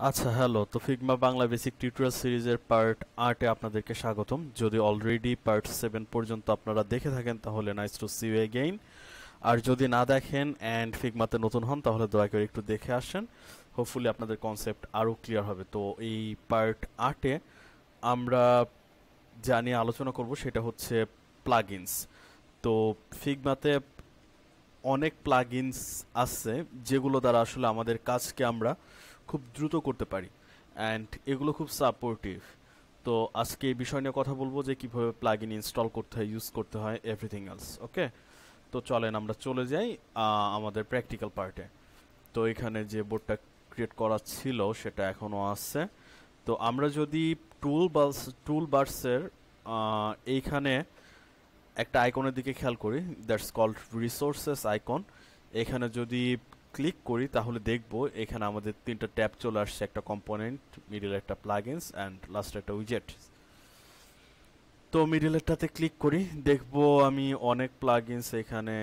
আচ্ছা হ্যালো, তো Figma Bangla basic tutorial সিরিজের পার্ট 8 এ আপনাদেরকে স্বাগতম। যদি অলরেডি পার্ট 7 পর্যন্ত আপনারা দেখে থাকেন তাহলে nice to see you again. আর যদি না দেখেন অ্যান্ড ফিগমাতে নতুন হন তাহলে দয়া করে একটু দেখে আসেন। হোপফুলি আপনাদের কনসেপ্ট আরও ক্লিয়ার হবে। তো এই পার্ট 8 এ আমরা যা নিয়ে আলোচনা করব সেটা হচ্ছে প্লাগইনস। তো ফিগমাতে অনেক প্লাগইনস আছে যেগুলো দ্বারা আসলে আমাদের কাজকে আমরা খুব দ্রুত করতে পারি অ্যান্ড এগুলো খুব সাপোর্টিভ। তো আজকে এই বিষয় নিয়ে কথা বলবো যে কিভাবে প্লাগইন ইনস্টল করতে হয়, ইউজ করতে হয়, এভরিথিং এলস। ওকে, তো চলেন আমরা চলে যাই আমাদের প্র্যাকটিক্যাল পার্টে। তো এখানে যে বোর্ডটা ক্রিয়েট করা ছিল সেটা এখনও আছে। তো আমরা যদি টুল বার্সের এইখানে একটা আইকনের দিকে খেয়াল করি, দ্যাটস কল্ড রিসোর্সেস আইকন। এখানে যদি ক্লিক করি তাহলে দেখব এখানে আমাদের তিনটা ট্যাব চলে আসছে, একটা কম্পোনেন্ট, মিডল একটা প্লাগইনস অ্যান্ড লাস্ট একটা উইজেট। তো মিডলেরটাতে ক্লিক করি, দেখব আমি অনেক প্লাগইনস এখানে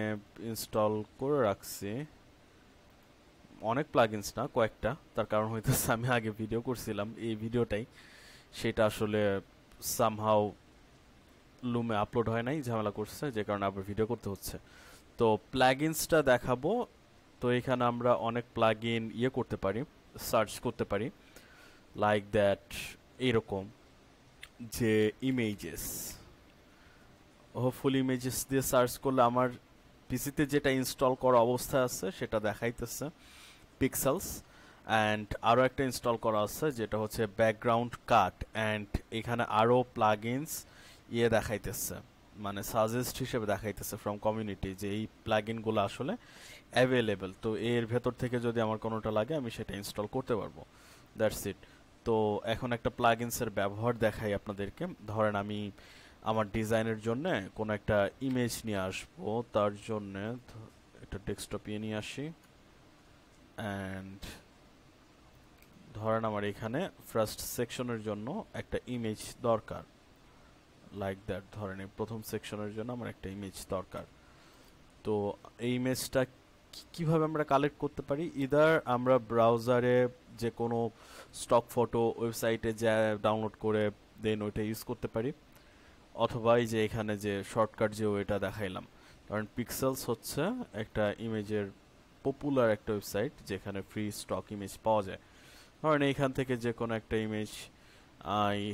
ইনস্টল করে রাখছি। অনেক প্লাগইনস না, কয়েকটা। তার কারণ হইতেছে আমি আগে ভিডিও করছিলাম, এই ভিডিওটাই সেটা আসলে সামহাউ লুমে আপলোড হয় নাই, ঝামেলা করছে, যে কারণে আবার ভিডিও করতে হচ্ছে। তো প্লাগইনসটা দেখাবো। তো এখানে আমরা অনেক প্লাগইন করতে পারি, সার্চ করতে পারি, লাইক দ্যাট। এরকম যে ইমেজেস, হোপফুলি ইমেজেস দিয়ে সার্চ করলে আমার পিসিতে যেটা ইনস্টল করা অবস্থায় আছে সেটা দেখাইতেছে, পিক্সেলস। অ্যান্ড আরও একটা ইনস্টল করা আছে যেটা হচ্ছে ব্যাকগ্রাউন্ড কাট, অ্যান্ড এখানে আরও প্লাগইনস দেখাইতেছে, মানে সাজেস্ট হিসেবে দেখাইতেছে ফ্রম কমিউনিটি যে এই প্লাগইনগুলো আসলে অ্যাভেলেবেল। তো এর ভেতর থেকে যদি আমার কোনোটা লাগে আমি সেটা ইনস্টল করতে পারবো, দ্যাটস ইট। তো এখন একটা প্লাগইনসের ব্যবহার দেখাই আপনাদেরকে। ধরেন আমি আমার ডিজাইনের জন্য কোনো একটা ইমেজ নিয়ে আসবো, তার জন্য একটা ডেস্কটপ নিয়ে আসি। অ্যান্ড ধরেন আমার এখানে ফার্স্ট সেকশনের জন্য একটা ইমেজ দরকার, লাইক দ্যাট। ধরেন এই প্রথম সেকশনের জন্য আমার একটা ইমেজ দরকার। তো এই ইমেজটা কিভাবে আমরা কালেক্ট করতে পারি? ইদার আমরা ব্রাউজারে যে কোনো স্টক ফটো ওয়েবসাইটে যা ডাউনলোড করে দেন ওইটা ইউজ করতে পারি, অথবা এই যে এখানে যে শর্টকাট যে ওইটা দেখাইলাম। কারণ পিক্সেলস হচ্ছে একটা ইমেজের পপুলার একটা ওয়েবসাইট যেখানে ফ্রি স্টক ইমেজ পাওয়া যায়। ধরেন এইখান থেকে যে কোনো একটা ইমেজ,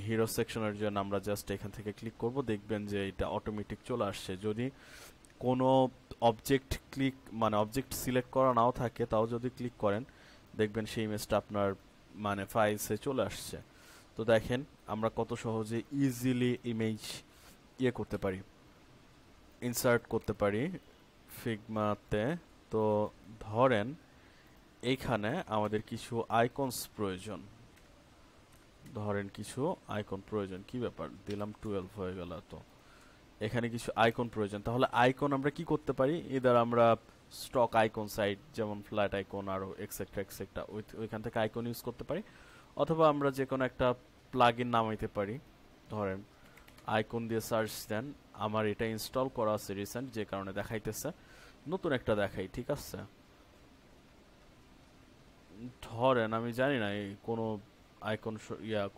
হিরো সেকশনের জন্য আমরা জাস্ট এখান থেকে ক্লিক করব, দেখবেন যে এটা অটোমেটিক চলে আসছে। যদি কোনো অবজেক্ট মানে অবজেক্ট সিলেক্ট করা নাও থাকে তাও যদি ক্লিক করেন দেখবেন সেই ইমেজটা আপনার মানে ফাইলসে চলে আসছে। তো দেখেন আমরা কত সহজে ইজিলি ইমেজ করতে পারি, ইনসার্ট করতে পারি ফিগমাতে। তো ধরেন এইখানে আমাদের কিছু আইকনস প্রয়োজন, কি ব্যাপার দিলাম 12 হয়ে গেল। তো এখানে কিছু আইকন প্রয়োজন, তাহলে আইকন আমরা কি করতে পারি? এদের আমরা স্টক আইকন সাইট যেমন ফ্ল্যাট আইকন আরও এক্সেট্রা এক্সেট্রা ওইখান থেকে আইকন ইউজ করতে পারি, অথবা আমরা যে কোনো একটা প্লাগইন নামাইতে পারি। ধরেন আইকন দিয়ে সার্চ দেন, আমার এটা ইনস্টল করা আছে রিসেন্ট, যে কারণে দেখাইতেছে। নতুন একটা দেখাই, ঠিক আছে? ধরেন আমি জানি না এই কোনো আইকন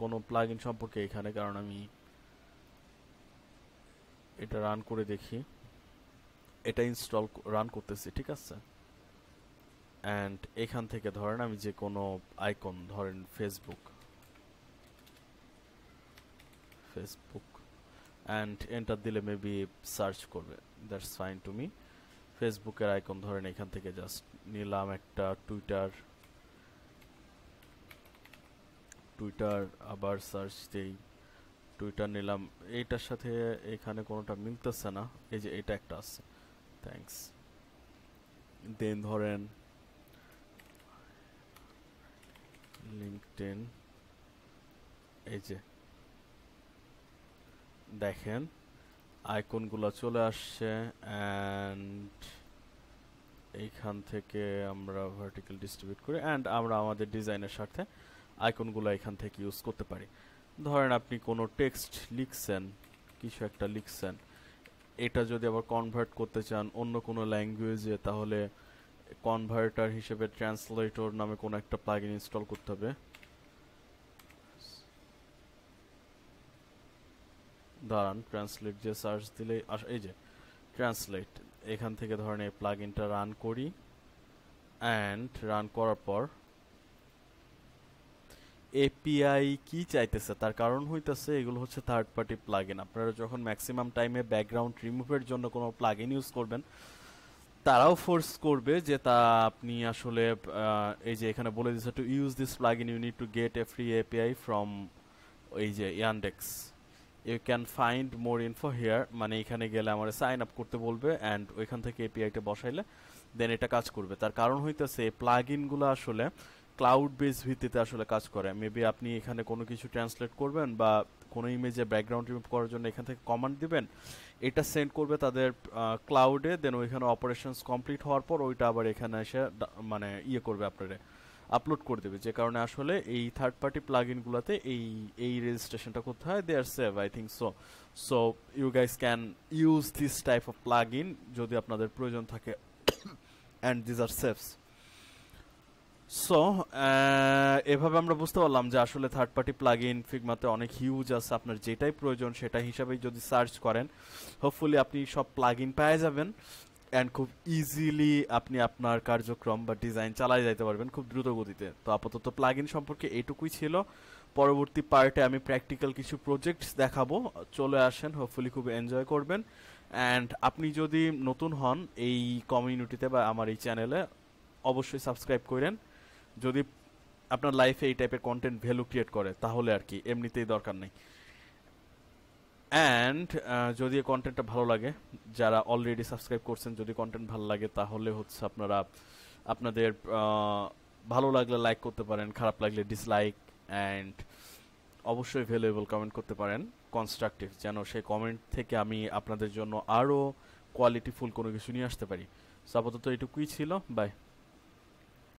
কোনো প্লাগইন সম্পর্কে এখানে, কারণ আমি এটা রান করে দেখি। এটা রান করতেছি, ঠিক আছে? অ্যান্ড এখান থেকে ধরেন আমি যে কোনো আইকন, ধরেন ফেসবুক অ্যান্ড এন্টার দিলে মেবি সার্চ করবে, দ্যাটস ফাইন টু মি। ফেসবুকের আইকন ধরেন এখান থেকে জাস্ট নিলাম একটা টুইটার, আবার সার্চ দেই, টুইটার নিলাম। এইটার সাথে এখানে কোনোটা মিলতেছে না, এই যে এটা একটা আছে, থ্যাঙ্কস। দেন ধরেন লিঙ্কডইন, এই যে দেখেন আইকনগুলো চলে আসছে। অ্যান্ড এইখান থেকে আমরা ভার্টিক্যাল ডিস্ট্রিবিউট করি অ্যান্ড আমরা আমাদের ডিজাইনের সাথে আইকনগুলো এখান থেকে ইউজ করতে পারি। ধরেন আপনি কোনো টেক্সট লিখছেন, কিছু একটা লিখছেন, এটা যদি আবার কনভার্ট করতে চান অন্য কোনো ল্যাঙ্গুয়েজে, তাহলে কনভার্টার হিসেবে ট্রান্সলেটর নামে কোনো একটা প্লাগইন ইনস্টল করতে হবে। দাঁড়ান, ট্রান্সলেট যে সার্চ দিলে এই যে ট্রান্সলেট, এখান থেকে ধরেন এই প্লাগইনটা রান করি, অ্যান্ড রান করার পর এপিআই কি চাইতেছে, তার কারণ হইতেছে এগুলো হচ্ছে থার্ড পার্টি প্লাগইন। আপনারা যখন ম্যাক্সিমাম টাইমে ব্যাকগ্রাউন্ড রিমুভের জন্য কোনো প্লাগইন ইউজ করবেন, তারাও ফোর্স করবে যে তা আপনি আসলে এই যে এখানে বলে দিচ্ছে to use this plugin you need to get a free API from এই যে Yandex, you can find more info here, মানে এখানে গেলে আমার সাইন আপ করতে বলবে, অ্যান্ড ওইখান থেকে এপিআইটা বসাইলে দেন এটা কাজ করবে। তার কারণ হইতেছে এই প্লাগইনগুলো আসলে ক্লাউড বেস ভিত্তিতে আসলে কাজ করে। মেবি আপনি এখানে কোনো কিছু ট্রান্সলেট করবেন বা কোনো ইমেজে ব্যাকগ্রাউন্ড রিমুভ করার জন্য এখান থেকে কমান্ড দিবেন, এটা সেন্ড করবে তাদের ক্লাউডে, দেন ওইখানে অপারেশনস কমপ্লিট হওয়ার পর ওইটা আবার এখানে এসে মানে ইয়ে করবে, আপনারা আপলোড করে দেবে। যে কারণে আসলে এই থার্ড পার্টি প্লাগইনগুলোতে এই রেজিস্ট্রেশনটা করতে হয়। They are safe, I think so. So you guys can use this type of plugin যদি আপনাদের প্রয়োজন থাকে, অ্যান্ড দিস আর সেভস। সো এভাবে আমরা বুঝতে পারলাম যে আসলে থার্ড পার্টি প্লাগইন ফিগমাতে অনেক হিউজ আছে। আপনার যেটাই প্রয়োজন সেটা হিসাবেই যদি সার্চ করেন, হোপফুলি আপনি সব প্লাগইন পেয়ে যাবেন, অ্যান্ড খুব ইজিলি আপনি আপনার কার্যক্রম বা ডিজাইন চালাই যাইতে পারবেন খুব দ্রুত গতিতে। তো আপাতত প্লাগইন সম্পর্কে এইটুকুই ছিল। পরবর্তী পার্টে আমি প্র্যাকটিক্যাল কিছু প্রজেক্টস দেখাবো, চলে আসেন, হোপফুলি খুব এনজয় করবেন। অ্যান্ড আপনি যদি নতুন হন এই কমিউনিটিতে বা আমার এই চ্যানেলে, অবশ্যই সাবস্ক্রাইব করেন যদি আপনার লাইফে এই টাইপের কন্টেন্ট ভ্যালু ক্রিয়েট করে, তাহলে আর কি, এমনিতেই দরকার নেই। অ্যান্ড যদি এই কন্টেন্টটা ভালো লাগে, যারা অলরেডি সাবস্ক্রাইব করছেন, যদি কন্টেন্ট ভালো লাগে তাহলে হচ্ছে আপনারা আপনাদের ভালো লাগলে লাইক করতে পারেন, খারাপ লাগলে ডিসলাইক, অ্যান্ড অবশ্যই ভ্যালুয়েবল কমেন্ট করতে পারেন, কনস্ট্রাকটিভ, যেন সেই কমেন্ট থেকে আমি আপনাদের জন্য আরও কোয়ালিটিফুল কোনো কিছু নিয়ে আসতে পারি। সো আপাতত এটুকুই ছিল, বাই।